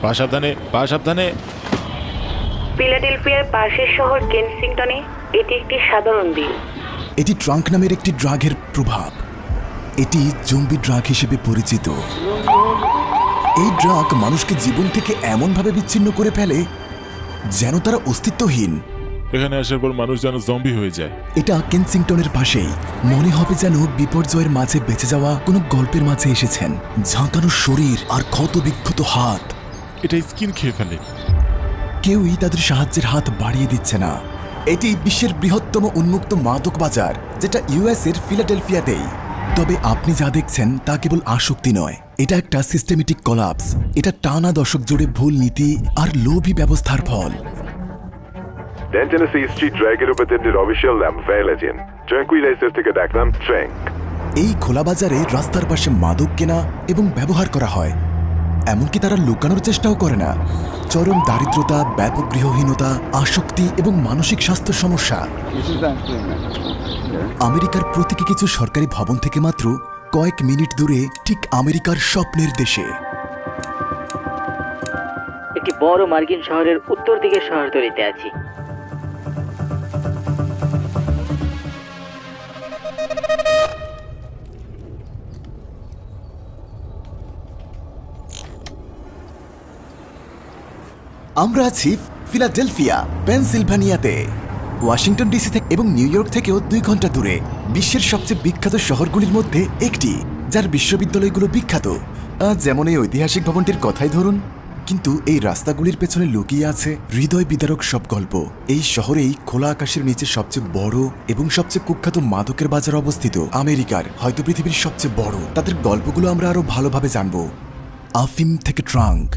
পা সাবধানে, পা সাবধানে। ফিলাডেলফিয়ার পাশের শহর কেনসিংটনে এটি একটি সাধারণ দিন। এটি ট্রাঙ্ক নামের একটি ড্রাগের প্রভাব। এটি জম্বি ড্রাগ হিসেবে পরিচিত। এই ড্রাগ মানুষকে জীবন থেকে এমনভাবে বিচ্ছিন্ন করে ফেলে যেন তারা অস্তিত্বহীন। এখানে আসার পর মানুষ যেন জম্বি হয়ে যায়। এটা কেনসিংটনের পাশেই। মনে হবে যেন বিপর্যয়ের মাঝে বেঁচে যাওয়া কোনো গল্পের মাঝে এসেছেন। ঝাঁকানো শরীর আর ক্ষত বিক্ষত হাত। এটা স্কিন খেয়ে ফেলে। কেউই তাদের সাহায্যের হাত বাড়িয়ে দিচ্ছে না। এটি বিশ্বের বৃহত্তম উন্মুক্ত মাদক বাজার, যেটা ইউএসের ফিলাডেলফিয়াতেই। তবে আপনি যা দেখছেন তা কেবল আসক্তি নয়, এটা একটা সিস্টেমেটিক কলাপস। এটা টানা দশক জুড়ে ভুল নীতি আর লোভী ব্যবস্থার ফল। Den Tennessee Street Dragon befindet official am Verlegen. Tranquilizer থেকে দেখলাম ট্র্যাঙ্ক। এই খোলা বাজারে রাস্তার পাশে মাদক কেনা এবং ব্যবহার করা হয়। এমনকি তারা লুকানোর চেষ্টাও করে না। চরম দারিদ্রতা, ব্যাপক গৃহহীনতা, আসক্তি এবং মানসিক স্বাস্থ্য সমস্যা। আমেরিকার প্রতীকী কিছু সরকারি ভবন থেকে মাত্র কয়েক মিনিট দূরে ঠিক আমেরিকার স্বপ্নের দেশে একটি বড় মার্কিন শহরের উত্তর দিকের শহরতলিতে আছি। আমরা আছি ফিলাডেলফিয়া, পেনসিলভানিয়াতে। ওয়াশিংটন ডিসি থেকে এবং নিউ ইয়র্ক থেকেও 2 ঘন্টা দূরে। বিশ্বের সবচেয়ে বিখ্যাত শহরগুলির মধ্যে একটি, যার বিশ্ববিদ্যালয়গুলো বিখ্যাত। যেমন এই ঐতিহাসিক ভবনটির কথাই ধরুন। কিন্তু এই রাস্তাগুলির পেছনে লুকিয়ে আছে হৃদয় বিদারক সব গল্প। এই শহরেই খোলা আকাশের নিচে সবচেয়ে বড় এবং সবচেয়ে কুখ্যাত মাদকের বাজার অবস্থিত। আমেরিকার, হয়তো পৃথিবীর সবচেয়ে বড়। তাদের গল্পগুলো আমরা আরো ভালোভাবে জানব। আফিম থেকে ট্রাঙ্ক।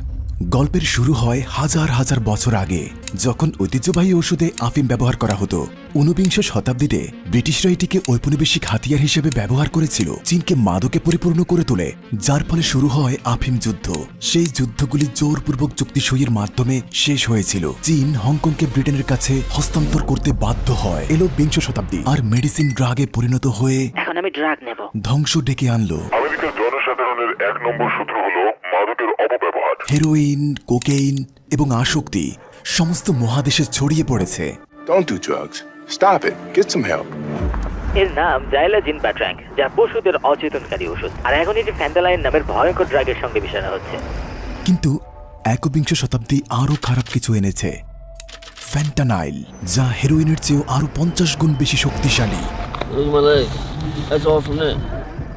গল্পের শুরু হয় হাজার হাজার বছর আগে, যখন ঐতিহ্যবাহী ওষুধে আফিম ব্যবহার করা হতো। 19বিংশ শতাব্দীতে ব্রিটিশরা এটিকে ঔপনিবেশিক হাতিয়ার হিসেবে ব্যবহার করেছিল, চীনকে মাদকে পরিপূর্ণ করে তোলে, যার ফলে শুরু হয় আফিম যুদ্ধ। সেই যুদ্ধগুলি জোরপূর্বক চুক্তি সইয়ের মাধ্যমে শেষ হয়েছিল। চীন হংকংকে ব্রিটেনের কাছে হস্তান্তর করতে বাধ্য হয়। এলো বিংশ শতাব্দী, আর মেডিসিন ড্রাগে পরিণত হয়ে এখন আমি ড্রাগ নেব। ধ্বংস ডেকে আনলো। আমেরিকার জনসাধারণের 1 নম্বর সূত্র হলো মাদকের অপব্যবহার। হেরোইন, কোকেইন এবং আসক্তি সমস্ত মহাদেশে ছড়িয়ে পড়েছে। Don't do drugs. Stop it. Get some help. এর নাম জাইলাজিন বা ট্র্যাঙ্ক, যা পশুদের অচেতনকারী ওষুধ। আর এখন এটি ফ্যান্টালাইন নামের ভয়ঙ্কর ড্রাগের সঙ্গে মিশানো হচ্ছে। কিন্তু একবিংশ শতাব্দী আরো খারাপ কিছু এনেছে। ফ্যান্টানাইল, যা হেরোইনের চেয়েও আরো 50 গুণ বেশি শক্তিশালী।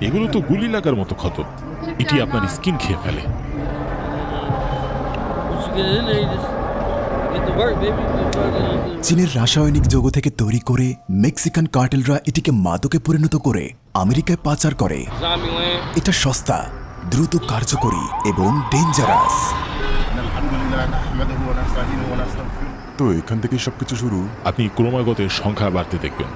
এগুলো তো গুলি লাগার মতো ক্ষত। এটি আপনার স্কিন খেয়ে ফেলে। চীনের রাসায়নিক যৌগ থেকে তৈরি করে মেক্সিকান কার্টেলরা এটিকে মাদকে পরিণত করে আমেরিকায় পাচার করে। এটা সস্তা, দ্রুত কার্যকরী এবং ডেঞ্জারাস। তো এখান থেকে সবকিছু শুরু। আপনি ক্রমাগত সংখ্যা বাড়তে দেখবেন।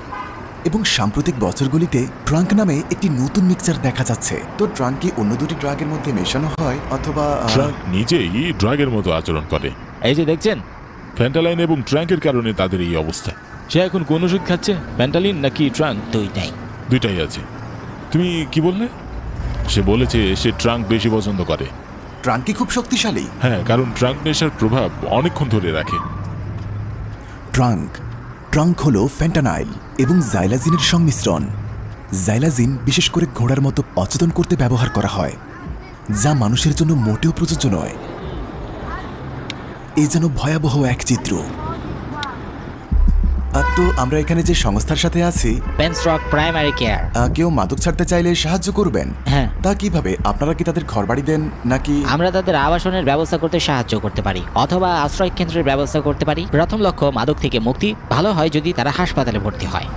এবং সাম্প্রতিক বছরগুলিতে ট্রাঙ্ক নামে একটি নতুন মিক্সচার দেখা যাচ্ছে। তো ট্রাঙ্ক কি অন্য দুটি ড্রাগের মধ্যে মেশানো হয়, অথবা ট্রাঙ্ক নিজেই ড্রাগের মতো আচরণ করে? এই যে দেখছেন, ফ্যান্টালাইন এবং ট্রাঙ্কের কারণে তাদের এই অবস্থা। সে এখন কোন ওষুধ খাচ্ছে, ফ্যান্টালিন নাকি ট্রাঙ্ক? দুইটাই আছে। তুমি কি বললে? সে বলেছে সে ট্রাঙ্ক বেশি পছন্দ করে। ট্রাঙ্ক কি খুব শক্তিশালী? হ্যাঁ, কারণ ট্রাঙ্ক নেশার প্রভাব অনেকক্ষণ ধরে রাখে। ট্রাঙ্ক হলো ফ্যান্টানাইল এবং জাইলাজিনের সংমিশ্রণ। জাইলাজিন বিশেষ করে ঘোড়ার মতো অচেতন করতে ব্যবহার করা হয়, যা মানুষের জন্য মোটেও প্রযোজ্য নয়। এই যেন ভয়াবহ এক চিত্র। তো আমরা এখানে যে সংস্থার সাথে আছি, পেনস্ট্রক প্রাইমারি কেয়ার, কেউ মাদক ছাড়তে চাইলে সাহায্য করবেন? হ্যাঁ। তা কিভাবে? আপনারা কি তাদের ঘরবাড়ি দেন নাকি? আমরা তাদের আবাসনের ব্যবস্থা করতে সাহায্য করতে পারি, অথবা আশ্রয় কেন্দ্রের ব্যবস্থা করতে পারি। প্রথম লক্ষ্য মাদক থেকে মুক্তি। ভালো হয় যদি তারা হাসপাতালে ভর্তি হয়,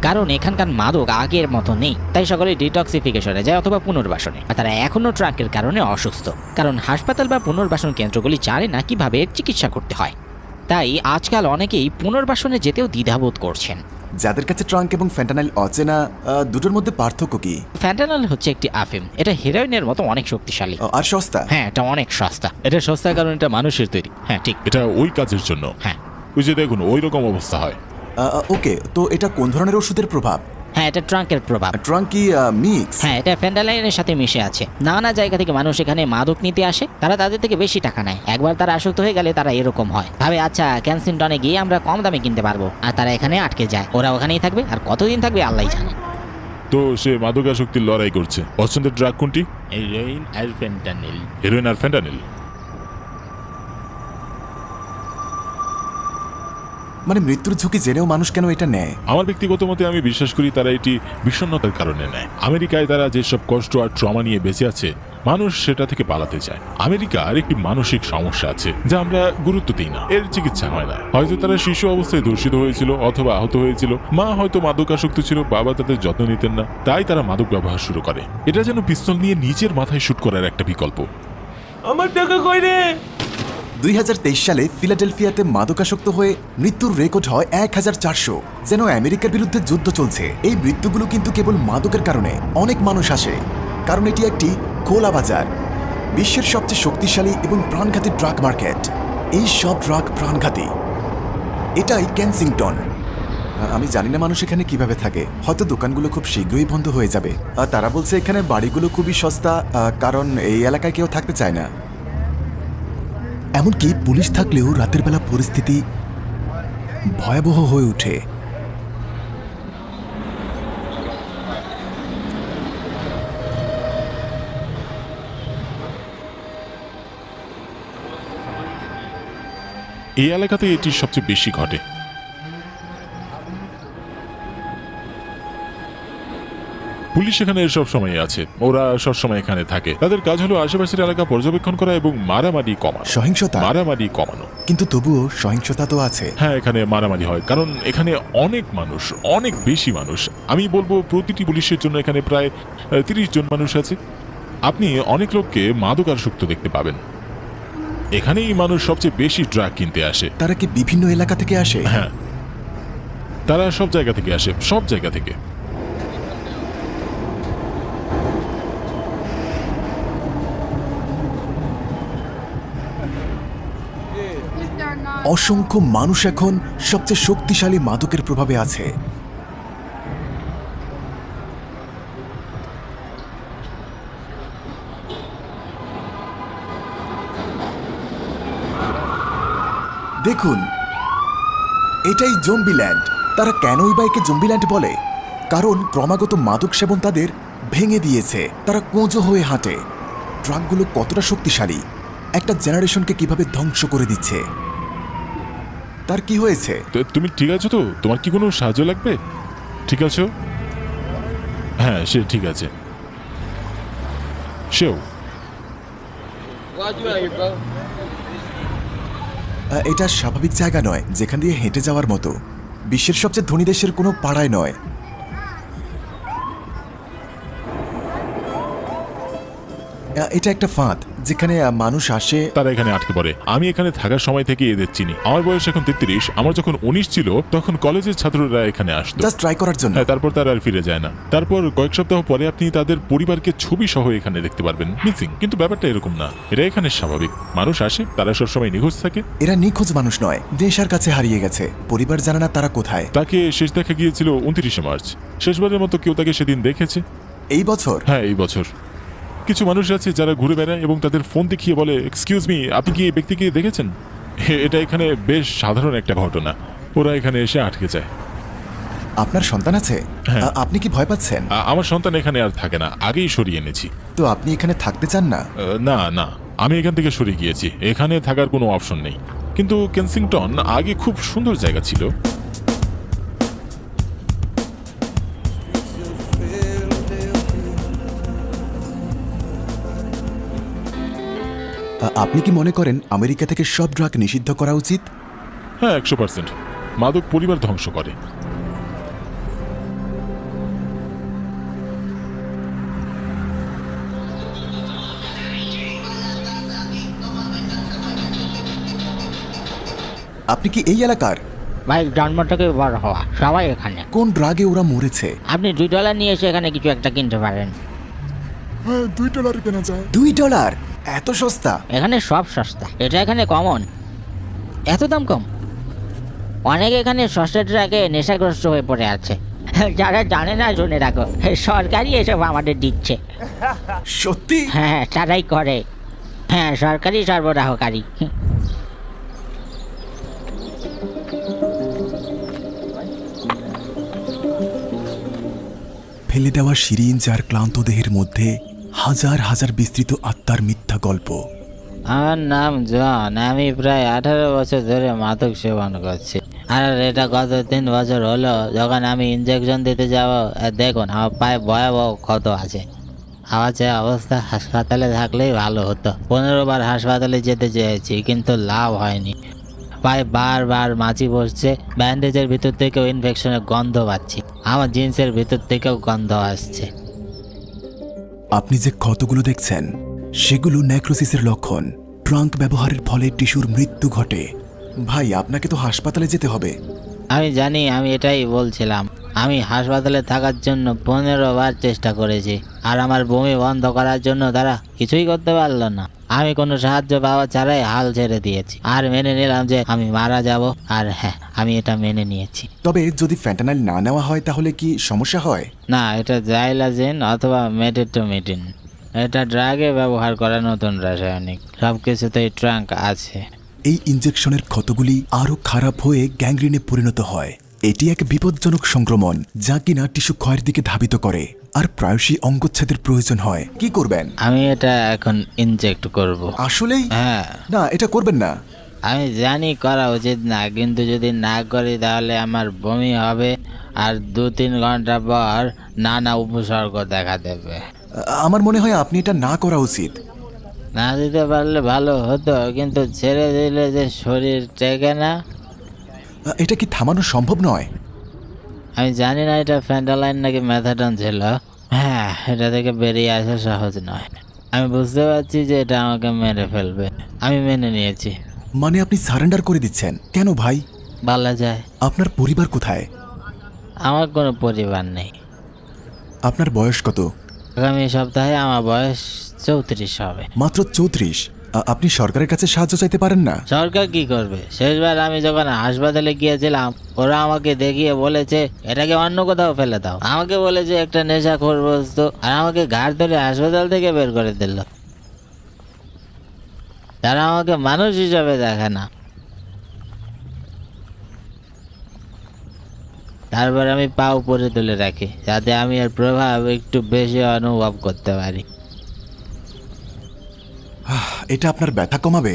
কারণ এখানকার মাদক আগের মতো নেই। তাই সকলে ডিটক্সিফিকেশনে যায় অথবা পুনর্বাসনে। আর তারা এখনো ট্রাঙ্কের কারণে অসুস্থ, কারণ হাসপাতাল বা পুনর্বাসন কেন্দ্রগুলি জানে না কিভাবে চিকিৎসা করতে হয়। তাই আজকাল অনেকেই পুনর্বাসনে যেতেও দ্বিধাবোধ করছেন। যাদের কাছে ট্রাঙ্ক এবং ফ্যান্টানাইল অচেনা, দুটোর মধ্যে পার্থক্য কি? ফ্যান্টানাইল হচ্ছে একটি আফিম। এটা হেরোইনের মতো অনেক শক্তিশালী আর সস্তা। হ্যাঁ, এটা অনেক সস্তা। এটা সস্তা কারণ এটা মানুষের তৈরি। হ্যাঁ, ঠিক। এটা ওই কাজের জন্য। হ্যাঁ, ওই যে দেখুন, ওই রকম অবস্থা হয়। ওকে, তো এটা কোন ধরনের ওষুধের প্রভাব? হ্যাঁ, এটা ট্রাঙ্কের প্রভাব। ট্রাঙ্ক কি মিক্স? হ্যাঁ, এটা ফেন্টালাইনের সাথে মিশে আছে। নানা জায়গা থেকে মানুষ এখানে মাদক নিতে আসে, তারা তাদের থেকে বেশি টাকা নেয়। একবার তারা আসক্ত হয়ে গেলে তারা এরকম হয়, ভাবে আচ্ছা কেনসিংটনে গিয়ে আমরা কম দামে কিনতে পারবো, আর তারা এখানে আটকে যায়। ওরা ওখানেই থাকবে, আর কতদিন থাকবে আল্লাহই জানে। তো সে মাদকাসক্তির লড়াই করছে। পছন্দের ড্রাগ কোনটি? হেরোইন আর ফেন্টানিল। হেরোইন আর ফেন্টানিল। মানে মৃত্যুর ঝুঁকি জেনেও মানুষ কেন এটা নেয়? আমার ব্যক্তিগত মতে আমি বিশ্বাস করি তারা এটি বিষণ্ণতার কারণে নেয়। আমেরিকায় তারা যেসব কষ্ট আর ট্রমা নিয়ে বেঁচে আছে, মানুষ সেটা থেকে পালাতে চায়। আমেরিকার একটি মানসিক সমস্যা আছে যা আমরা গুরুত্ব দিই না, এর চিকিৎসা হয় না। হয়তো তারা শিশু অবস্থায় ধর্ষিত হয়েছিল অথবা আহত হয়েছিল, মা হয়তো মাদকাসক্ত ছিল, বাবা তাদের যত্ন নিতেন না, তাই তারা মাদক ব্যবহার শুরু করে। এটা যেন পিস্তল নিয়ে নিজের মাথায় শুট করার একটা বিকল্প। আমার টাকা কই রে? 2023 সালে ফিলাডেলফিয়াতে মাদকাসক্ত হয়ে মৃত্যুর রেকর্ড হয় 1400। যেন আমেরিকার বিরুদ্ধে যুদ্ধ চলছে। এই মৃত্যুগুলো কিন্তু কেবল মাদকের কারণে। অনেক মানুষ আসে কারণ এটি একটি খোলা বাজার, বিশ্বের সবচেয়ে শক্তিশালী এবং প্রাণঘাতী ড্রাগ মার্কেট। এই সব ড্রাগ প্রাণঘাতী। এটাই কেনসিংটন। আমি জানি না মানুষ এখানে কিভাবে থাকে। হয়তো দোকানগুলো খুব শীঘ্রই বন্ধ হয়ে যাবে। তারা বলছে এখানে বাড়িগুলো খুবই সস্তা, কারণ এই এলাকায় কেউ থাকতে চায় না। এমনকি পুলিশ থাকলেও রাতের বেলা পরিস্থিতি ভয়াবহ হয়ে ওঠে। এই এলাকাতে এটি সবচেয়ে বেশি ঘটে। পুলিশ এখানে সব সময় আছে, ওরা সব সময় এখানে থাকে। তাদের কাজ হলো আশেপাশের এলাকা পর্যবেক্ষণ করা এবং মারামারি কমানো। মারামারি কমানো। কিন্তু তবুও সহিংসতা তো আছে। হ্যাঁ, এখানে মারামারি হয় কারণ এখানে অনেক মানুষ, অনেক বেশি মানুষ। আমি বলবো প্রতিটি পুলিশের জন্য এখানে প্রায় 30 জন মানুষ আছে। আপনি অনেক লোককে মাদকাসক্ত দেখতে পাবেন। এখানেই মানুষ সবচেয়ে বেশি ড্রাগ কিনতে আসে। তারা কি বিভিন্ন এলাকা থেকে আসে? হ্যাঁ, তারা সব জায়গা থেকে আসে, সব জায়গা থেকে। অসংখ্য মানুষ এখন সবচেয়ে শক্তিশালী মাদকের প্রভাবে আছে। দেখুন, এটাই জম্বিল্যান্ড। তারা কেনই বা একে জম্বিল্যান্ড বলে? কারণ ক্রমাগত মাদক সেবন তাদের ভেঙে দিয়েছে। তারা কোঁজো হয়ে হাঁটে। ড্রাগগুলো কতটা শক্তিশালী, একটা জেনারেশনকে কিভাবে ধ্বংস করে দিচ্ছে। তার কি হয়েছে? তুমি ঠিক আছো তো? তোমার কি কোনো সাহায্য লাগবে? ঠিক আছো? হ্যাঁ, সে ঠিক আছে। সেও এটা স্বাভাবিক জায়গা নয় যেখান দিয়ে হেঁটে যাওয়ার মতো। বিশ্বের সবচেয়ে ধনী দেশের কোনো পাড়ায় নয়। এটা একটা ফাঁদ যেখানে মানুষ আসে, তারা এখানে আটকে পড়ে। আমি এখানে থাকার সময় থেকে এদের চিনি। আমার বয়স এখন 33। আমার যখন 19 ছিল তখন কলেজের ছাত্ররা এখানে আসতো জাস্ট ট্রাই করার জন্য। হ্যাঁ, তারপর তারা আর ফিরে যায় না। তারপর কয়েক সপ্তাহ পরে আপনি তাদের পরিবারকে ছবি সহ এখানে দেখতে পারবেন মিসিং। কিন্তু ব্যাপারটা এরকম না, এটা এখানে স্বাভাবিক। মানুষ আসে, তারা সবসময় নিখোঁজ থাকে। এরা নিখোঁজ মানুষ নয়, নেশার কাছে হারিয়ে গেছে। পরিবার জানে না তারা কোথায়। তাকে শেষ দেখা গিয়েছিল 29 মার্চ। শেষবারের মতো কেউ তাকে সেদিন দেখেছে। এই বছর? হ্যাঁ, এই বছর। কিছু মানুষ আছে যারা ঘুরে বেড়ায় এবং তাদের ফোন দেখিয়ে বলে, এক্সকিউজ মি, আপনি কি এই ব্যক্তিকে দেখেছেন? এটা এখানে বেশ সাধারণ একটা ঘটনা। ওরা এখানে এসে আটকে যায়। আপনার সন্তান আছে? হ্যাঁ। আপনি কি ভয় পাচ্ছেন? আমার সন্তান এখানে আর থাকে না, আগেই সরিয়ে এনেছি। তো আপনি এখানে থাকতে চান না? না না, আমি এখান থেকে সরে গিয়েছি। এখানে থাকার কোনো অপশন নেই। কিন্তু কেনসিংটন আগে খুব সুন্দর জায়গা ছিল। আপনি কি মনে করেন আমেরিকা থেকে সব ড্রাগ নিষিদ্ধ করা উচিত? হ্যাঁ, 100%। মাদক পরিবার ধ্বংস করে। আপনি কি এই এলাকার? ভাই, জন্ম থেকে বড় হওয়া সবাই এখানে। কোন ড্রাগে ওরা মরেছে? আপনি $2 নিয়ে এসে এখানে কিছু একটা কিনতে পারেন। হ্যাঁ, $2 কেনা যায়। $2? এত সস্তা? এখানে সব সস্তা, এটা এখানে কমন। এত দাম কম? অনেকে এখানে সস্তা ট্রাকে নেশাগ্রস্ত হয়ে পড়ে আছে। যারা জানে না শুনে রাখো, সরকারই এসব আমাদের দিচ্ছে। সত্যি? হ্যাঁ, তারাই করে। হ্যাঁ, সরকারি সরবরাহকারী। ফেলে দেওয়া শিরিন যার ক্লান্ত দেহের মধ্যে হাজার হাজার বিস্তৃত আত্মার মিথ্যা গল্প। আমার নাম জন, আমি প্রায় 18 বছর ধরে মাদক সেবন করছি। আর এটা গত 3 বছর হলো যখন আমি ইনজেকশন দিতে যাব। দেখুন আমার পায়ে ভয়াবহ ক্ষত আছে। আমার যে অবস্থা, হাসপাতালে থাকলেই ভালো হতো। 15 বার হাসপাতালে যেতে চেয়েছি, কিন্তু লাভ হয়নি। পায়ে বারবার মাছি বসছে, ব্যান্ডেজের ভিতর থেকেও ইনফেকশনের গন্ধ পাচ্ছি, আমার জিন্সের ভিতর থেকেও গন্ধ আসছে। আপনি যে ক্ষতগুলো দেখছেন সেগুলো নেক্রোসিসের লক্ষণ। ট্রাঙ্ক ব্যবহারের ফলে টিস্যুর মৃত্যু ঘটে। ভাই, আপনাকে তো হাসপাতালে যেতে হবে। আমি জানি, আমি এটাই বলছিলাম। আমি হাসপাতালে থাকার জন্য 15 বার চেষ্টা করেছি, আর আমার বমি বন্ধ করার জন্য তারা কিছুই করতে পারলো না। আমি কোনো সাহায্য পাওয়া ছাড়াই হাল ছেড়ে দিয়েছি, আর মেনে নিলাম যে আমি মারা যাব। আর হ্যাঁ, আমি এটা মেনে নিয়েছি। তবে যদি ফ্যান্টানাইল না নেওয়া হয় তাহলে কি সমস্যা হয়? না, এটা জাইলাজিন অথবা মেটেটোমিটিন। এটা ড্রাগে ব্যবহার করা নতুন রাসায়নিক। সব কিছুতেই ট্রাঙ্ক আছে। এই ইনজেকশনের ক্ষতগুলি আরও খারাপ হয়ে গ্যাংগ্রিনে পরিণত হয়। এটি এক বিপজ্জনক সংক্রমণ যা কিনা টিস্যু ক্ষয়ের দিকে ধাবিত করে, আর প্রায়শই অঙ্গচ্ছেদের প্রয়োজন হয়। কি করবেন? আমি এটা এখন ইনজেক্ট করব। আসলেই? হ্যাঁ। না, এটা করবেন না। আমি জানি করা উচিত না, কিন্তু যদি না করি তাহলে আমার বমি হবে, আর 2-3 ঘন্টা পর নানা উপসর্গ দেখা দেবে। আমার মনে হয় আপনি এটা না করা উচিত। না দিতে পারলে ভালো হতো, কিন্তু ছেড়ে দিলে যে শরীর টেকে না। এটা কি থামানো সম্ভব নয়? আমি জানি না এটা ফ্যান্টালাইন নাকি ম্যাথাডন ছিল। হ্যাঁ, এটা থেকে বেরিয়ে আসা সহজ নয়। আমি বুঝতে পারছি যে এটা আমাকে মেরে ফেলবে। আমি মেনে নিয়েছি। মানে আপনি সারেন্ডার করে দিচ্ছেন? কেন ভাই? বলা যায়। আপনার পরিবার কোথায়? আমার কোনো পরিবার নেই। আপনার বয়স কত? আগামী সপ্তাহে আমার বয়স 34 হবে। মাত্র 34? আপনি সরকারের কাছে সাহায্য চাইতে পারেন না? সরকার কি করবে? শেষবার আমি যখন হাসপাতালে গিয়েছিলাম, ওরা আমাকে দেখিয়ে বলেছে এটাকে অন্য কোথাও ফেলে দাও। আমাকে বলেছে একটা নেশাখোর বস্তু, আর আমাকে ঘাড় ধরে হাসপাতাল থেকে বের করে দিল। তারা আমাকে মানুষ হিসাবে দেখে না। তারপর আমি পা উপরে তুলে রাখি, যাতে আমি এর প্রভাব একটু বেশি অনুভব করতে পারি। এটা আপনার ব্যথা কমাবে?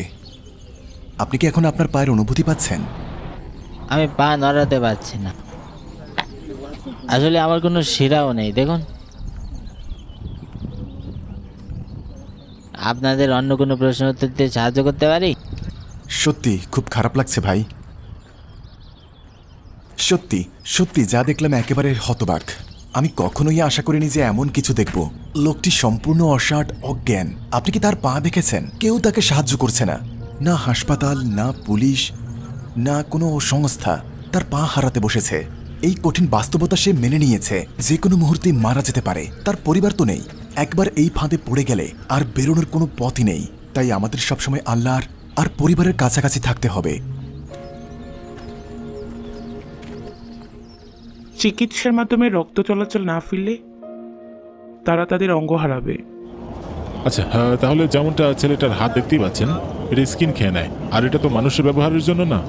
আপনি কি এখন আপনার পায়ের অনুভূতি পাচ্ছেন? আমি পা নড়াতে পারছি না। আসলে আমার কোনো শিরাও নেই, দেখুন। আপনাদের অন্য কোনো প্রশ্ন উত্তর দিয়ে সাহায্য করতে পারি? সত্যি খুব খারাপ লাগছে ভাই। সত্যি সত্যি যা দেখলাম একেবারে হতবাক। আমি কখনোই আশা করিনি যে এমন কিছু দেখব। লোকটি সম্পূর্ণ অসাড়, অজ্ঞান। আপনি কি তার পা দেখেছেন? কেউ তাকে সাহায্য করছে না, না হাসপাতাল, না পুলিশ, না কোনো সংস্থা। তার পা হারাতে বসেছে। এই কঠিন বাস্তবতা সে মেনে নিয়েছে। যে কোনো মুহূর্তে মারা যেতে পারে। তার পরিবার তো নেই। একবার এই ফাঁদে পড়ে গেলে আর বেরোনোর কোনো পথই নেই। তাই আমাদের সবসময় আল্লাহর আর পরিবারের কাছাকাছি থাকতে হবে। চিকিৎসার মাধ্যমে রক্ত চলাচল না ফিরলে তারা তাদের অঙ্গ হারাবে। আচ্ছা, তাহলে যেমনটা ছেলেটার হাত দেখতেই পাচ্ছেন, এটা স্কিন খেয়ে নেয়। আর এটা তো মানুষের ব্যবহারের জন্য না।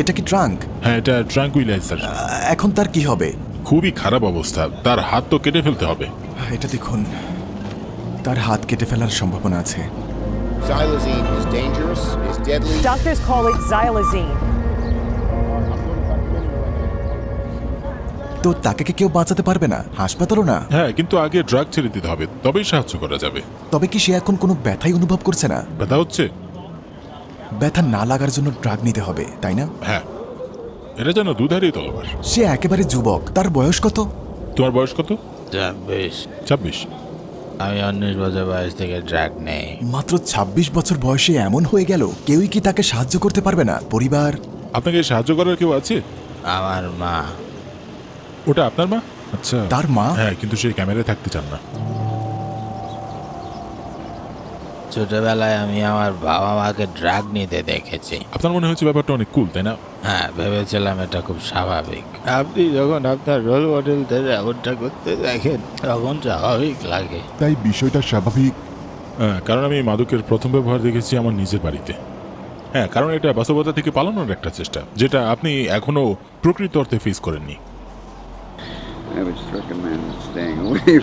এটা কি ট্রাঙ্ক? হ্যাঁ, এটা ট্রাঙ্কুইলাইজার। এখন তার কি হবে? খুবই খারাপ অবস্থা। তার হাত তো কেটে ফেলতে হবে। এটা দেখুন, তার হাত কেটে ফেলার সম্ভাবনা আছে। Xylazine is dangerous, is deadly. Doctors call it xylazine. তো তাকে কি কেউ বাঁচাতে পারবে না? হাসপাতালও না? হ্যাঁ, কিন্তু আগে ড্রাগ ছেড়ে দিতে হবে, তবেই সাহায্য করা যাবে। তবে কি সে এখন কোনো ব্যথাই অনুভব করছে না? ব্যথা হচ্ছে? ব্যথা না লাগার জন্য ড্রাগ নিতে হবে, তাই না? হ্যাঁ, এটা যেন দুধারই তলোয়ার। সে একেবারে যুবক। তার বয়স কত? তোমার বয়স কত? 26। 26? আমি 19 বছর বয়স থেকে ড্রাগ নেই। মাত্র 26 বছর বয়সে এমন হয়ে গেল। কেউই কি তাকে সাহায্য করতে পারবে না? পরিবার? আপনাকে সাহায্য করার কেউ আছে? আমার মা। ওটা আপনার মা? আচ্ছা, তার মা? হ্যাঁ, কিন্তু সে ক্যামেরায় থাকতে চান না। ছোটবেলায় আমি আমার বাবা মাকে ড্রাগ নিতে দেখেছি। আপনার মনে হচ্ছে ব্যাপারটা অনেক কুল, তাই না? হ্যাঁ, ভেবেছিলাম এটা খুব স্বাভাবিক। আপনি যখন আপনার রোল মডেলদের এমনটা করতে দেখেন তখন স্বাভাবিক লাগে। তাই বিষয়টা স্বাভাবিক। হ্যাঁ, কারণ আমি মাদকের প্রথম ব্যবহার দেখেছি আমার নিজের বাড়িতে। হ্যাঁ, কারণ এটা বাস্তবতা থেকে পালানোর একটা চেষ্টা, যেটা আপনি এখনো প্রকৃত অর্থে ফেস করেননি।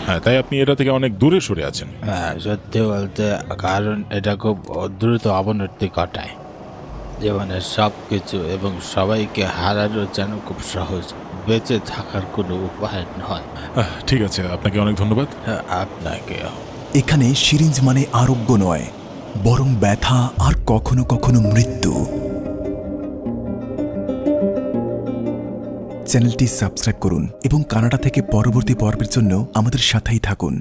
হ্যাঁ, তাই আপনি এটা থেকে অনেক দূরে সরে আছেন। হ্যাঁ, সত্যি বলতে, কারণ এটা খুব দ্রুত অবনতি ঘটায়। জীবনের সব কিছু এবং সবাইকে হারানো যেন খুব সহজ, বেঁচে থাকার কোনো উপায় নয়। ঠিক আছে, আপনাকে অনেক ধন্যবাদ। হ্যাঁ, আপনাকে। এখানে সিরিঞ্জ মানে আরোগ্য নয়, বরং ব্যথা আর কখনো কখনো মৃত্যু। চ্যানেলটি সাবস্ক্রাইব করুন এবং কানাডা থেকে পরবর্তী পর্বের জন্য আমাদের সাথেই থাকুন।